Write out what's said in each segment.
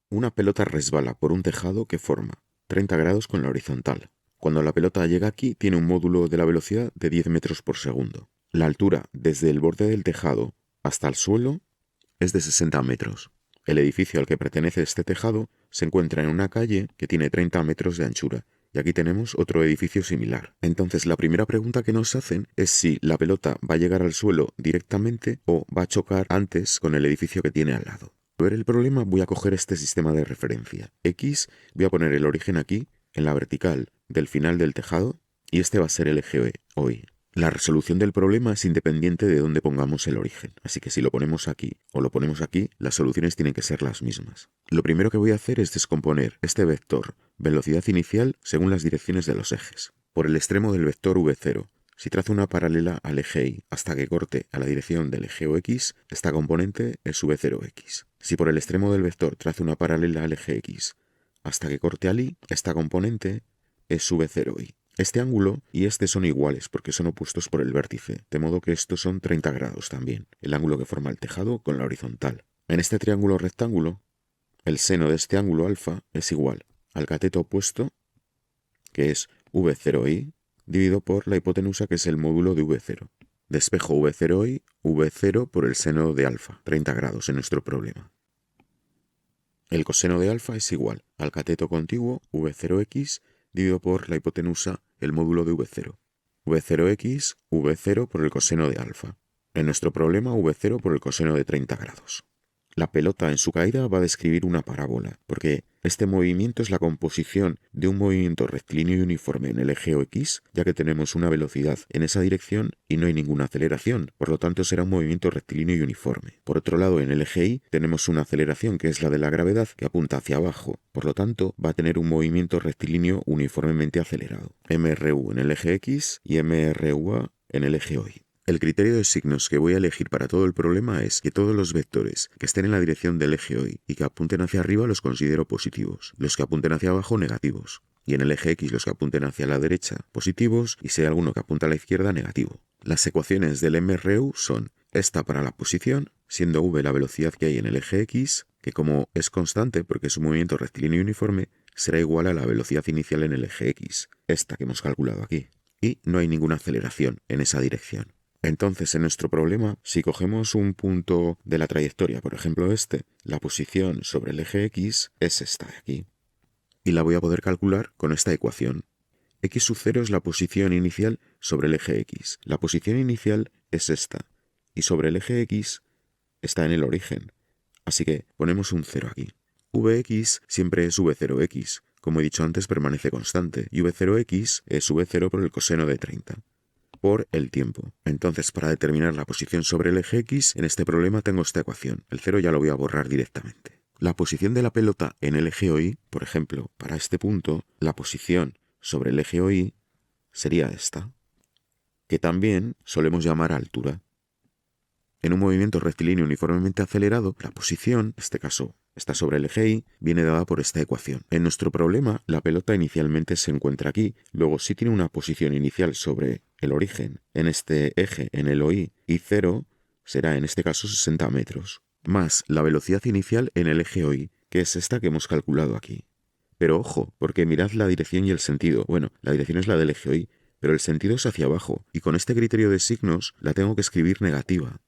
Una pelota resbala por un tejado que forma 30 grados con la horizontal. Cuando la pelota llega aquí, tiene un módulo de la velocidad de 10 metros por segundo. La altura desde el borde del tejado hasta el suelo es de 60 metros. El edificio al que pertenece este tejado se encuentra en una calle que tiene 30 metros de anchura. Y aquí tenemos otro edificio similar. Entonces, la primera pregunta que nos hacen es si la pelota va a llegar al suelo directamente o va a chocar antes con el edificio que tiene al lado. Para ver el problema, voy a coger este sistema de referencia. X, voy a poner el origen aquí, en la vertical del final del tejado, y este va a ser el eje o Y. La resolución del problema es independiente de dónde pongamos el origen, así que si lo ponemos aquí o lo ponemos aquí, las soluciones tienen que ser las mismas. Lo primero que voy a hacer es descomponer este vector velocidad inicial según las direcciones de los ejes. Por el extremo del vector v0, si trazo una paralela al eje y hasta que corte a la dirección del eje o x, esta componente es v0x. Si por el extremo del vector trazo una paralela al eje x hasta que corte al y, esta componente es v0y. Este ángulo y este son iguales porque son opuestos por el vértice, de modo que estos son 30 grados también, el ángulo que forma el tejado con la horizontal. En este triángulo rectángulo, el seno de este ángulo alfa es igual al cateto opuesto, que es v0y, dividido por la hipotenusa, que es el módulo de v0. Despejo v0y, v0 por el seno de alfa, 30 grados en nuestro problema. El coseno de alfa es igual al cateto contiguo v0x, dividido por la hipotenusa, el módulo de v0. v0x, v0 por el coseno de alfa. En nuestro problema, v0 por el coseno de 30 grados. La pelota en su caída va a describir una parábola, porque este movimiento es la composición de un movimiento rectilíneo y uniforme en el eje o x, ya que tenemos una velocidad en esa dirección y no hay ninguna aceleración, por lo tanto será un movimiento rectilíneo y uniforme. Por otro lado, en el eje y tenemos una aceleración que es la de la gravedad, que apunta hacia abajo, por lo tanto va a tener un movimiento rectilíneo uniformemente acelerado. MRU en el eje x y MRUA en el eje y. El criterio de signos que voy a elegir para todo el problema es que todos los vectores que estén en la dirección del eje y que apunten hacia arriba los considero positivos, los que apunten hacia abajo negativos, y en el eje X los que apunten hacia la derecha positivos y si hay alguno que apunta a la izquierda negativo. Las ecuaciones del MRU son esta para la posición, siendo v la velocidad que hay en el eje X, que como es constante porque es un movimiento rectilíneo y uniforme, será igual a la velocidad inicial en el eje X, esta que hemos calculado aquí, y no hay ninguna aceleración en esa dirección. Entonces, en nuestro problema, si cogemos un punto de la trayectoria, por ejemplo este, la posición sobre el eje X es esta de aquí. Y la voy a poder calcular con esta ecuación. X sub 0 es la posición inicial sobre el eje X. La posición inicial es esta. Y sobre el eje X está en el origen. Así que ponemos un 0 aquí. Vx siempre es v0x. Como he dicho antes, permanece constante. Y v0x es v0 por el coseno de 30. Por el tiempo. Entonces, para determinar la posición sobre el eje X, en este problema tengo esta ecuación. El 0 ya lo voy a borrar directamente. La posición de la pelota en el eje Y, por ejemplo, para este punto, la posición sobre el eje Y sería esta, que también solemos llamar altura. En un movimiento rectilíneo uniformemente acelerado, la posición, en este caso está sobre el eje Y, viene dada por esta ecuación. En nuestro problema, la pelota inicialmente se encuentra aquí, luego sí tiene una posición inicial sobre el origen, en este eje, en el OY, y 0 será en este caso 60 metros, más la velocidad inicial en el eje OY, que es esta que hemos calculado aquí. Pero ojo, porque mirad la dirección y el sentido. Bueno, la dirección es la del eje OY, pero el sentido es hacia abajo, y con este criterio de signos la tengo que escribir negativa.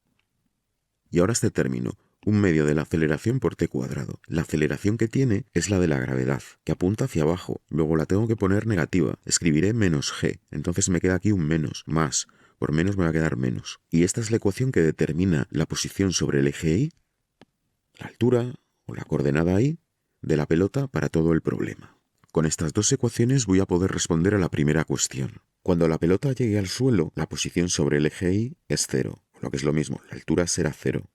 Y ahora este término, un medio de la aceleración por t cuadrado. La aceleración que tiene es la de la gravedad, que apunta hacia abajo, luego la tengo que poner negativa, escribiré menos g, entonces me queda aquí un menos, más, por menos me va a quedar menos. Y esta es la ecuación que determina la posición sobre el eje y, la altura, o la coordenada y, de la pelota para todo el problema. Con estas dos ecuaciones voy a poder responder a la primera cuestión. Cuando la pelota llegue al suelo, la posición sobre el eje y es 0. Lo que es lo mismo, la altura será 0.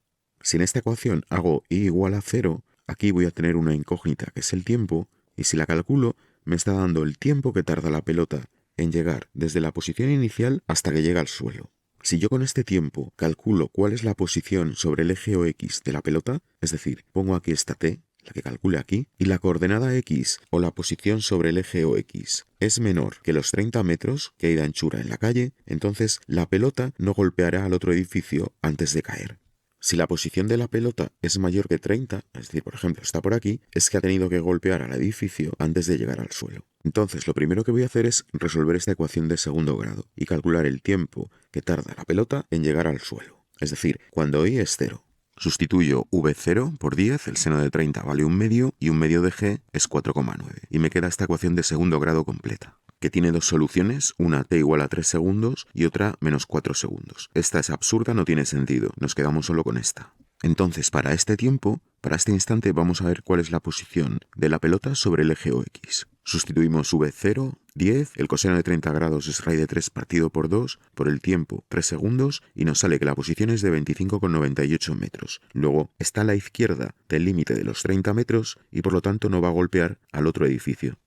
Si en esta ecuación hago y igual a 0, aquí voy a tener una incógnita que es el tiempo, y si la calculo, me está dando el tiempo que tarda la pelota en llegar desde la posición inicial hasta que llega al suelo. Si yo con este tiempo calculo cuál es la posición sobre el eje o x de la pelota, es decir, pongo aquí esta t, la que calcule aquí, y la coordenada x o la posición sobre el eje o x es menor que los 30 metros que hay de anchura en la calle, entonces la pelota no golpeará al otro edificio antes de caer. Si la posición de la pelota es mayor que 30, es decir, por ejemplo, está por aquí, es que ha tenido que golpear al edificio antes de llegar al suelo. Entonces, lo primero que voy a hacer es resolver esta ecuación de segundo grado y calcular el tiempo que tarda la pelota en llegar al suelo. Es decir, cuando i es 0. Sustituyo v0 por 10, el seno de 30 vale 1/2 y 1/2 de g es 4,9. Y me queda esta ecuación de segundo grado completa, que tiene dos soluciones, una t igual a 3 segundos y otra menos 4 segundos. Esta es absurda, no tiene sentido, nos quedamos solo con esta. Entonces, para este tiempo, para este instante, vamos a ver cuál es la posición de la pelota sobre el eje OX. Sustituimos v0, 10, el coseno de 30 grados es raíz de 3 partido por 2, por el tiempo, 3 segundos, y nos sale que la posición es de 25,98 metros. Luego, está a la izquierda del límite de los 30 metros y por lo tanto no va a golpear al otro edificio.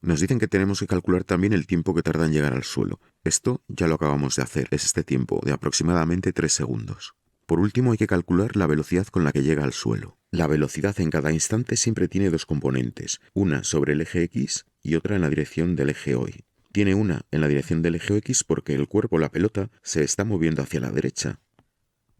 Nos dicen que tenemos que calcular también el tiempo que tarda en llegar al suelo. Esto ya lo acabamos de hacer, es este tiempo de aproximadamente 3 segundos. Por último, hay que calcular la velocidad con la que llega al suelo. La velocidad en cada instante siempre tiene dos componentes, una sobre el eje X y otra en la dirección del eje Y. Tiene una en la dirección del eje X porque el cuerpo, la pelota, se está moviendo hacia la derecha.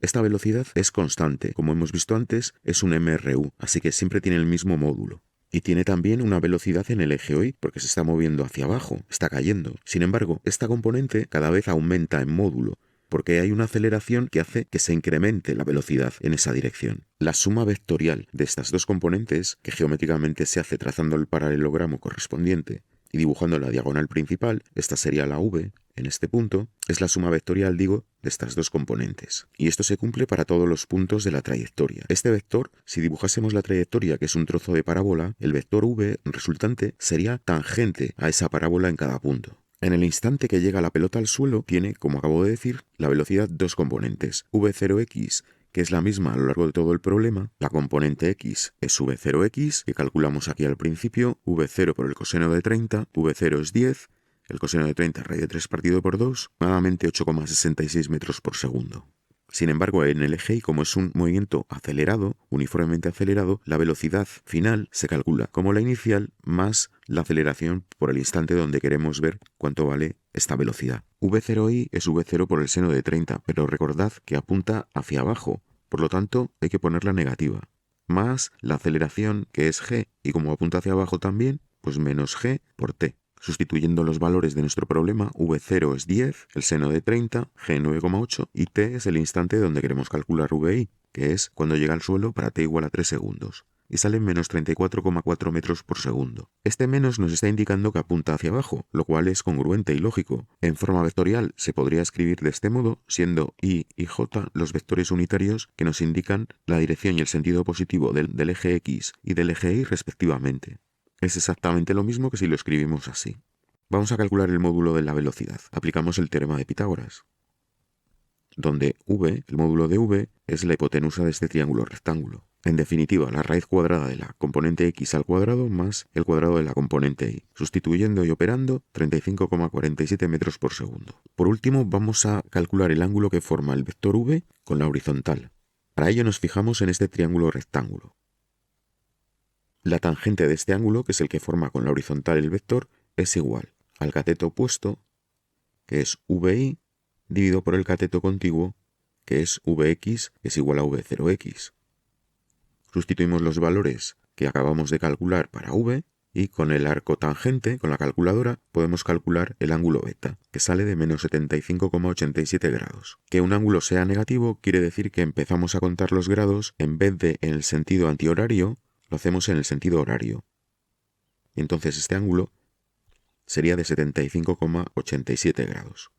Esta velocidad es constante, como hemos visto antes, es un MRU, así que siempre tiene el mismo módulo. Y tiene también una velocidad en el eje Y, porque se está moviendo hacia abajo, está cayendo. Sin embargo, esta componente cada vez aumenta en módulo, porque hay una aceleración que hace que se incremente la velocidad en esa dirección. La suma vectorial de estas dos componentes, que geométricamente se hace trazando el paralelogramo correspondiente y dibujando la diagonal principal, esta sería la V, en este punto, es la suma vectorial, digo, de estas dos componentes. Y esto se cumple para todos los puntos de la trayectoria. Este vector, si dibujásemos la trayectoria, que es un trozo de parábola, el vector V resultante sería tangente a esa parábola en cada punto. En el instante que llega la pelota al suelo, tiene, como acabo de decir, la velocidad dos componentes, v0x, que es la misma a lo largo de todo el problema, la componente x es v0x, que calculamos aquí al principio, v0 por el coseno de 30, v0 es 10, el coseno de 30 raíz de 3 partido por 2, aproximadamente 8,66 metros por segundo. Sin embargo, en el eje Y, como es un movimiento acelerado, uniformemente acelerado, la velocidad final se calcula como la inicial más la aceleración por el instante donde queremos ver cuánto vale esta velocidad. v0i es v0 por el seno de 30, pero recordad que apunta hacia abajo, por lo tanto hay que ponerla negativa. Más la aceleración, que es g, y como apunta hacia abajo también, pues menos g por t. Sustituyendo los valores de nuestro problema, v0 es 10, el seno de 30, g 9,8 y t es el instante donde queremos calcular vi, que es cuando llega al suelo para t igual a 3 segundos. Y salen menos 34,4 metros por segundo. Este menos nos está indicando que apunta hacia abajo, lo cual es congruente y lógico. En forma vectorial se podría escribir de este modo, siendo i y j los vectores unitarios que nos indican la dirección y el sentido positivo del eje x y del eje y respectivamente. Es exactamente lo mismo que si lo escribimos así. Vamos a calcular el módulo de la velocidad. Aplicamos el teorema de Pitágoras, donde v, el módulo de v, es la hipotenusa de este triángulo rectángulo. En definitiva, la raíz cuadrada de la componente x al cuadrado más el cuadrado de la componente y. Sustituyendo y operando, 35,47 metros por segundo. Por último, vamos a calcular el ángulo que forma el vector v con la horizontal. Para ello nos fijamos en este triángulo rectángulo. La tangente de este ángulo, que es el que forma con la horizontal el vector, es igual al cateto opuesto, que es vi, dividido por el cateto contiguo, que es vx, que es igual a v0x. Sustituimos los valores que acabamos de calcular para v y con el arco tangente, con la calculadora, podemos calcular el ángulo beta, que sale de menos 75,87 grados. Que un ángulo sea negativo quiere decir que empezamos a contar los grados en vez de en el sentido antihorario, lo hacemos en el sentido horario. Entonces este ángulo sería de 75,87 grados.